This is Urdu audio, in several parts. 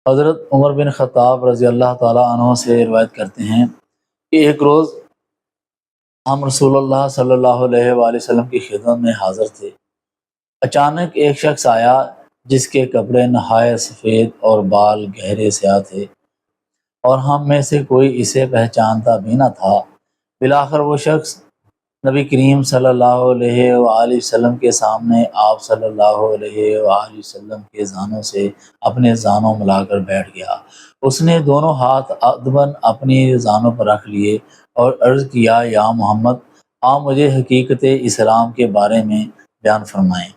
حضرت عمر بن خطاب رضی اللہ تعالیٰ عنہ سے روایت کرتے ہیں کہ ایک روز ہم رسول اللہ صلی اللہ علیہ وآلہ وسلم کی خدمت میں حاضر تھے۔ اچانک ایک شخص آیا جس کے کپڑے نہایت سفید اور بال گہرے سیاہ تھے، اور ہم میں سے کوئی اسے پہچانتا بھی نہ تھا۔ بالآخر وہ شخص نبی کریم صلی اللہ علیہ وآلہ وسلم کے سامنے آپ صلی اللہ علیہ وآلہ وسلم کے زانوں سے اپنے زانوں ملا کر بیٹھ گیا۔ اس نے دونوں ہاتھ ادباً اپنی زانوں پر رکھ لیے اور عرض کیا، یا محمد، آپ مجھے حقیقت اسلام کے بارے میں بیان فرمائیں۔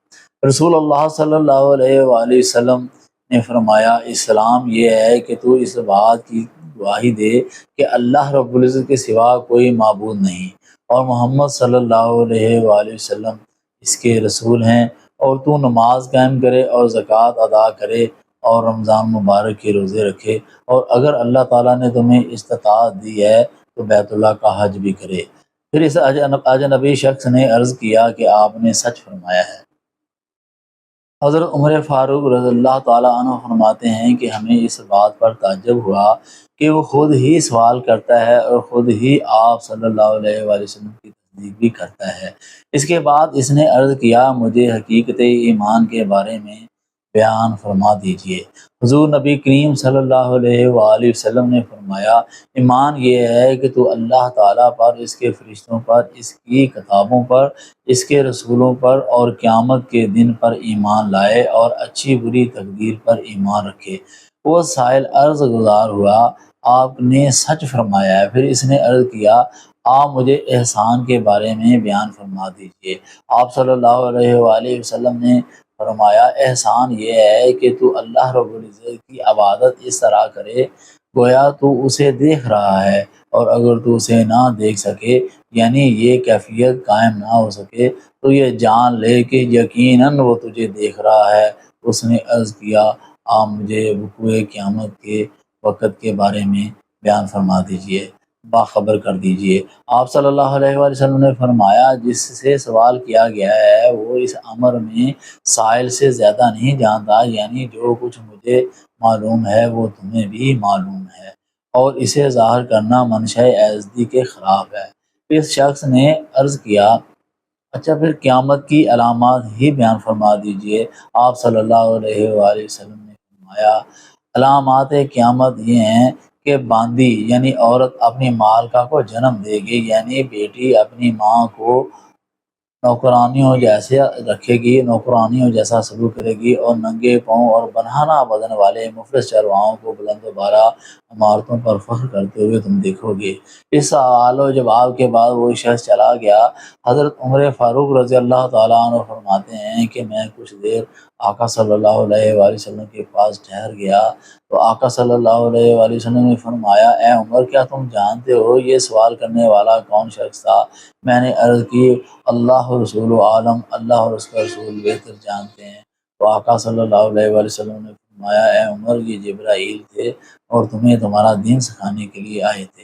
رسول اللہ صلی اللہ علیہ وآلہ وسلم نے فرمایا، اسلام یہ ہے کہ تو اس بات کی گواہی دے کہ اللہ رب العزت کے سوا کوئی معبود نہیں، اور محمد صلی اللہ علیہ وآلہ وسلم اس کے رسول ہیں، اور تو نماز قائم کرے اور زکوٰۃ ادا کرے اور رمضان مبارک کے روزے رکھے، اور اگر اللہ تعالیٰ نے تمہیں استطاعت دی ہے تو بیت اللہ کا حج بھی کرے۔ پھر اس اجنبی شخص نے عرض کیا کہ آپ نے سچ فرمایا ہے۔ حضرت عمر فاروق رضی اللہ تعالیٰ عنہ فرماتے ہیں کہ ہمیں اس بات پر تعجب ہوا کہ وہ خود ہی سوال کرتا ہے اور خود ہی آپ صلی اللہ علیہ وآلہ وسلم کی تصدیق بھی کرتا ہے۔ اس کے بعد اس نے عرض کیا، مجھے حقیقت ایمان کے بارے میں بیان فرما دیجیے۔ حضور نبی کریم صلی اللہ علیہ وآلہ وسلم نے فرمایا، ایمان یہ ہے کہ تو اللہ تعالیٰ پر، اس کے فرشتوں پر، اس کی کتابوں پر، اس کے رسولوں پر اور قیامت کے دن پر ایمان لائے اور اچھی بری تقدیر پر ایمان رکھے۔ وہ سائل عرض گزار ہوا، آپ نے سچ فرمایا ہے۔ پھر اس نے عرض کیا، آپ مجھے احسان کے بارے میں بیان فرما دیجیے۔ آپ صلی اللہ علیہ وآلہ وسلم نے فرمایا، احسان یہ ہے کہ تو اللہ رب العزت کی عبادت اس طرح کرے گویا تو اسے دیکھ رہا ہے، اور اگر تو اسے نہ دیکھ سکے، یعنی یہ کیفیت قائم نہ ہو سکے، تو یہ جان لے کہ یقیناً وہ تجھے دیکھ رہا ہے۔ اس نے عرض کیا، آپ مجھے وقوع قیامت کے وقت کے بارے میں بیان فرما دیجیے، باخبر کر دیجیے۔ آپ صلی اللہ علیہ وآلہ وسلم نے فرمایا، جس سے سوال کیا گیا ہے وہ اس امر میں سائل سے زیادہ نہیں جانتا، یعنی جو کچھ مجھے معلوم ہے وہ تمہیں بھی معلوم ہے، اور اسے ظاہر کرنا منشاء ایزدی کے خلاف ہے۔ اس شخص نے عرض کیا، اچھا پھر قیامت کی علامات ہی بیان فرما دیجیے۔ آپ صلی اللہ علیہ وآلہ وسلم نے فرمایا، علامات قیامت یہ ہیں کہ باندی یعنی عورت اپنی مالکہ کو جنم دے گی، یعنی بیٹی اپنی ماں کو نوکرانیوں جیسے رکھے گی، نوکرانیوں جیسا سلوک کرے گی، اور ننگے پاؤں اور بنہانا بدن والے مفلس چرواہوں کو بلند و بالا عمارتوں پر فخر کرتے ہوئے تم دیکھو گے۔ اس سوال و جواب کے بعد وہ شخص چلا گیا۔ حضرت عمر فاروق رضی اللہ تعالیٰ عنہ فرماتے ہیں کہ میں کچھ دیر آقا صلی اللہ علیہ وآلہ وسلم کے پاس ٹھہر گیا تو آقا صلی اللہ علیہ وآلہ وسلم نے فرمایا، اے عمر، کیا تم جانتے ہو یہ سوال کرنے والا کون شخص تھا؟ میں نے عرض کی، اللہ رسول عالم، اللہ اور اس کا رسول بہتر جانتے ہیں۔ تو آقا صلی اللہ علیہ وآلہ وسلم نے فرمایا، اے عمر، یہ جبرائیل تھے اور تمہیں تمہارا دین سکھانے کے لیے آئے تھے۔